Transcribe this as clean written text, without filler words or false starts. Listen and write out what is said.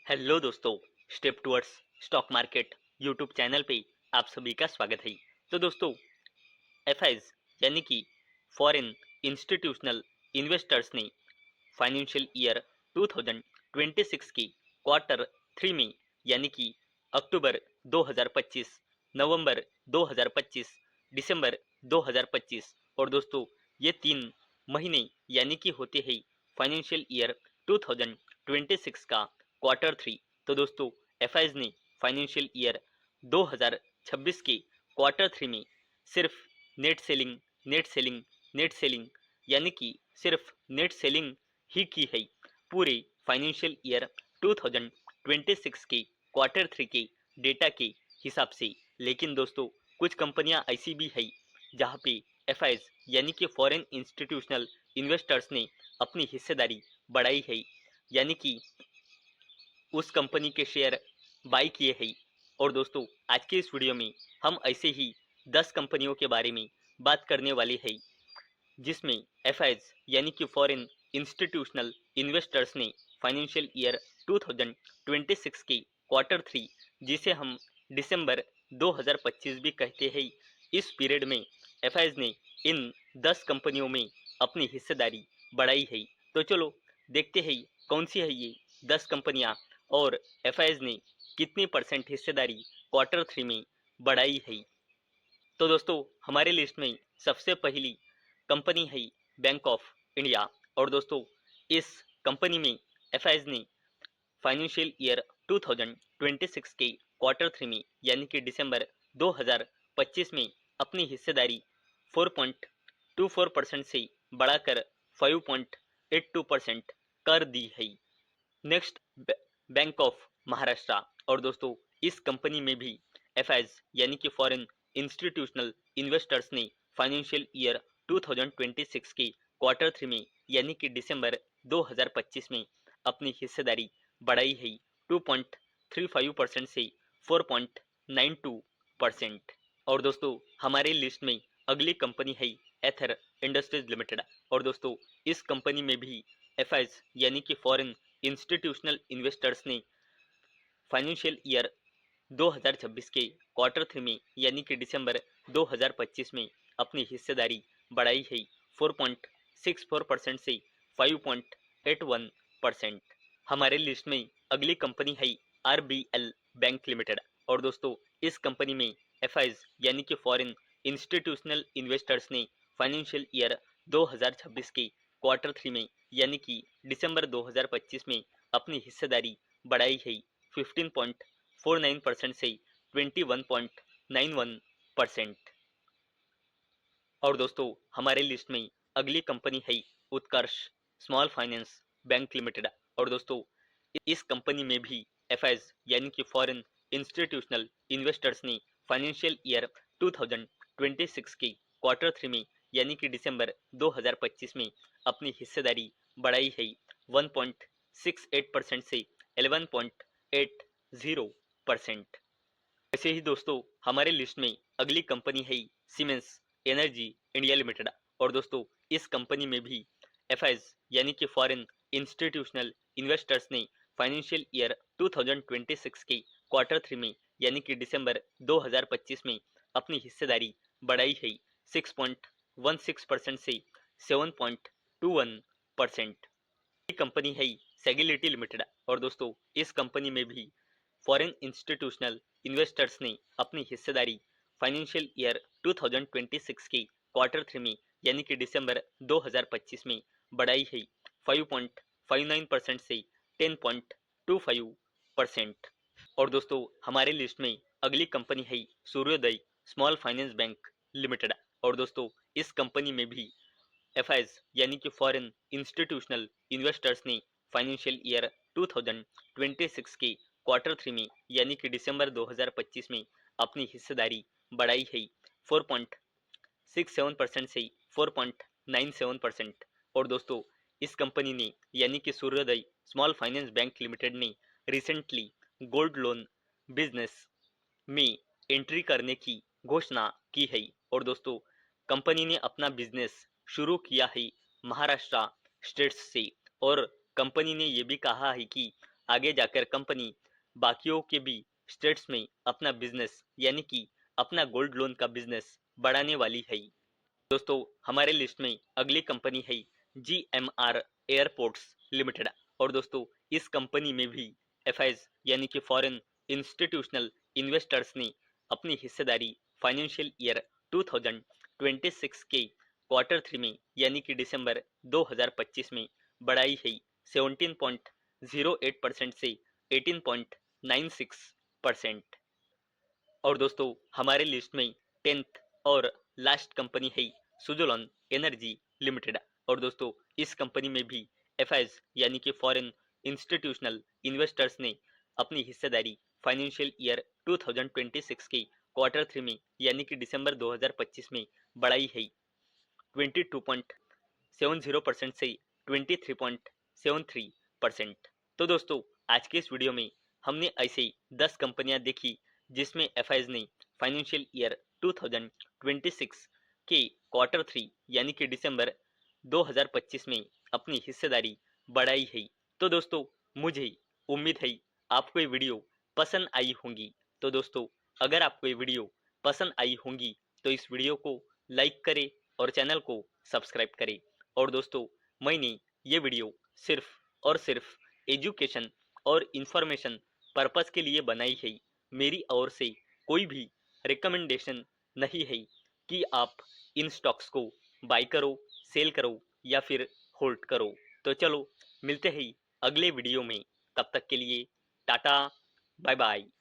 Hello दोस्तों, step towards stock market YouTube channel पे आप सभी का स्वागत है। तो दोस्तों, एफआईज यानी कि फॉरेन इंस्टीट्यूशनल इन्वेस्टर्स ने फाइनेंशियल ईयर 2026 की क्वार्टर थ्री में यानी कि अक्टूबर 2025, नवंबर 2025, दिसंबर 2025 और दोस्तों ये 3 महीने यानी कि होते हैं फाइनेंशियल ईयर 2026 का क्वार्टर थ्री। तो दोस्तों एफआईज ने फाइनेंशियल ईयर 2026 के क्वार्टर थ्री में सिर्फ net selling net selling net selling यानी कि सिर्फ नेट सेलिंग ही की है पूरे फाइनेंशियल ईयर 2026 के क्वार्टर थ्री के डेटा के हिसाब से। लेकिन दोस्तों कुछ कंपनियां ऐसी भी है जहां पे एफआईज यानी कि फॉरेन इंस्टीट्यूशनल इन्वेस्टर्स ने अपनी हिस्सेदारी बढ़ाई है, यानी कि उस कंपनी के शेयर बाय किए हैं। और दोस्तों आज के इस वीडियो में हम ऐसे ही 10 कंपनियों के बारे में बात करने वाले हैं जिसमें एफआईज यानी कि फॉरेन इंस्टीट्यूशनल इन्वेस्टर्स ने फाइनेंशियल ईयर 2026 के क्वार्टर थ्री, जिसे हम दिसंबर 2025 भी कहते हैं, इस पीरियड में एफआईज ने इन 10 कंपनियों में अपनी हिस्सेदारी बढ़ाई है। तो चलो देखते हैं कौन सी है ये 10 कंपनियां और एफआईज ने कितनी परसेंट हिस्सेदारी क्वार्टर थ्री में बढ़ाई है। तो दोस्तों हमारे लिस्ट में सबसे पहली कंपनी है बैंक ऑफ इंडिया। और दोस्तों इस कंपनी में एफआईज ने फाइनेंशियल ईयर 2026 के क्वार्टर थ्री में यानी कि दिसंबर 2025 में अपनी हिस्सेदारी 4.24% से बढ़ाकर 5.82% कर दी है। Next bank of Maharashtra. और दोस्तों इस कंपनी में भी एफआईज यानी कि फॉरेन इंस्टीट्यूशनल इन्वेस्टर्स ने फाइनेंशियल ईयर 2026 के क्वार्टर थ्री में यानी कि दिसंबर 2025 में अपनी हिस्सेदारी बढ़ाई है 2.35% से 4.92%। और दोस्तों हमारे लिस्ट में अगली कंपनी है एथर इंडस्ट्रीज लिमिटेड। और दोस्तों इस कंपनी में भी एफआईज यानी कि फॉरेन इंस्टीट्यूशनल इन्वेस्टर्स ने फाइनेंशियल ईयर 2026 के क्वार्टर थ्री में यानी कि दिसंबर 2025 में अपनी हिस्सेदारी बढ़ाई है 4.64% से 5.81%। हमारे लिस्ट में अगली कंपनी है आरबीएल बैंक लिमिटेड। और दोस्तों इस कंपनी में एफआईज यानी कि फॉरेन इंस्टीट्यूशनल इन्वेस्टर्स ने फाइनेंशियल ईयर 2026 के क्वार्टर थ्री में यानी कि दिसंबर 2025 में अपनी हिस्सेदारी बढ़ाई है 15.49% से 21.91%। और दोस्तों हमारे लिस्ट में अगली कंपनी है उत्कर्ष स्मॉल फाइनेंस बैंक लिमिटेड। और दोस्तों इस कंपनी में भी एफआईज यानी कि फॉरेन इंस्टीट्यूशनल इन्वेस्टर्स ने फाइनेंशियल ईयर 2026 के क्वार्टर थ्री में यानी कि दिसंबर 2025 में अपनी हिस्सेदारी बढ़ाई है 1.68% से 11.80%। ऐसे ही दोस्तों हमारे लिस्ट में अगली कंपनी है सीमेंस एनर्जी इंडिया लिमिटेड। और दोस्तों इस कंपनी में भी एफआईज यानी कि फॉरेन इंस्टीट्यूशनल इन्वेस्टर्स ने फाइनेंशियल ईयर 2026 के क्वार्टर थ्री में यानी कि दिसंबर 2025 में अपनी हिस्सेदारी बढ़ाई है 6.16% से 7.21%। कंपनी है सेगिलिटी लिमिटेड। और दोस्तों इस कंपनी में भी फॉरेन इंस्टीट्यूशनल इन्वेस्टर्स ने अपनी हिस्सेदारी फाइनेंशियल ईयर 2026 के क्वार्टर थ्री में यानी कि दिसंबर 2025 में बढ़ाई है 5.59% से 10.25%। और दोस्तों हमारे लिस्ट में अगली कंपनी है सूर्योदय स्मॉल फाइनेंस बैंक लिमिटेड। और दोस्तों इस कंपनी में भी एफआईज यानी कि फॉरेन इंस्टीट्यूशनल इन्वेस्टर्स ने फाइनेंशियल ईयर 2026 के क्वार्टर थ्री में यानी कि दिसंबर 2025 में अपनी हिस्सेदारी बढ़ाई है 4.67% से 4.97%। और दोस्तों इस कंपनी ने यानी कि सूर्योदय स्मॉल फाइनेंस बैंक लिमिटेड ने रिसेंटली गोल्ड लोन बिजनेस में एंट्री करने की घोषणा की है। और दोस्तों कंपनी ने अपना बिजनेस शुरू किया है महाराष्ट्र स्टेट्स से। और कंपनी ने ये भी कहा है कि आगे जाकर कंपनी बाकियों के भी स्टेट्स में अपना बिजनेस यानी कि अपना गोल्ड लोन का बिजनेस बढ़ाने वाली है। दोस्तों हमारे लिस्ट में अगली कंपनी है GMR एयरपोर्ट्स लिमिटेड। और दोस्तों इस कंपनी में भी एफआईज यानी कि फॉरेन इंस्टीट्यूशनल इन्वेस्टर्स ने अपनी हिस्सेदारी फाइनेंशियल ईयर 2026 के क्वार्टर थ्री में यानी कि दिसंबर 2025 में बढ़ाई है 17.08% से 18.96%। और दोस्तों हमारे लिस्ट में 10th और लास्ट कंपनी है सुजोलॉन एनर्जी लिमिटेड। और दोस्तों इस कंपनी में भी एफआईज यानी कि फॉरेन इंस्टीट्यूशनल इन्वेस्टर्स ने अपनी हिस्सेदारी फाइनेंशियल ईयर 2026 के क्वार्टर थ्री में यानी कि दिसंबर 2025 में बढ़ाई है 22.70% से 23.73%। तो दोस्तों आज के इस वीडियो में हमने ऐसे 10 कंपनियां देखी जिसमें एफआईज ने फाइनेंशियल ईयर 2026 के क्वार्टर थ्री यानी कि दिसंबर 2025 में अपनी हिस्सेदारी बढ़ाई है। तो दोस्तों मुझे उम्मीद है आपको ये वीडियो पसंद आई होंगी। तो दोस्तों अगर आपको ये वीडियो पसंद आई होंगी तो इस वीडियो को लाइक करें और चैनल को सब्सक्राइब करें। और दोस्तों मैंने ये वीडियो सिर्फ और सिर्फ एजुकेशन और इंफॉर्मेशन पर्पस के लिए बनाई है। मेरी ओर से कोई भी रिकमेंडेशन नहीं है कि आप इन स्टॉक्स को बाय करो, सेल करो या फिर होल्ड करो। तो चलो मिलते हैं अगले वीडियो में, तब तक के लिए टाटा बाय बाय।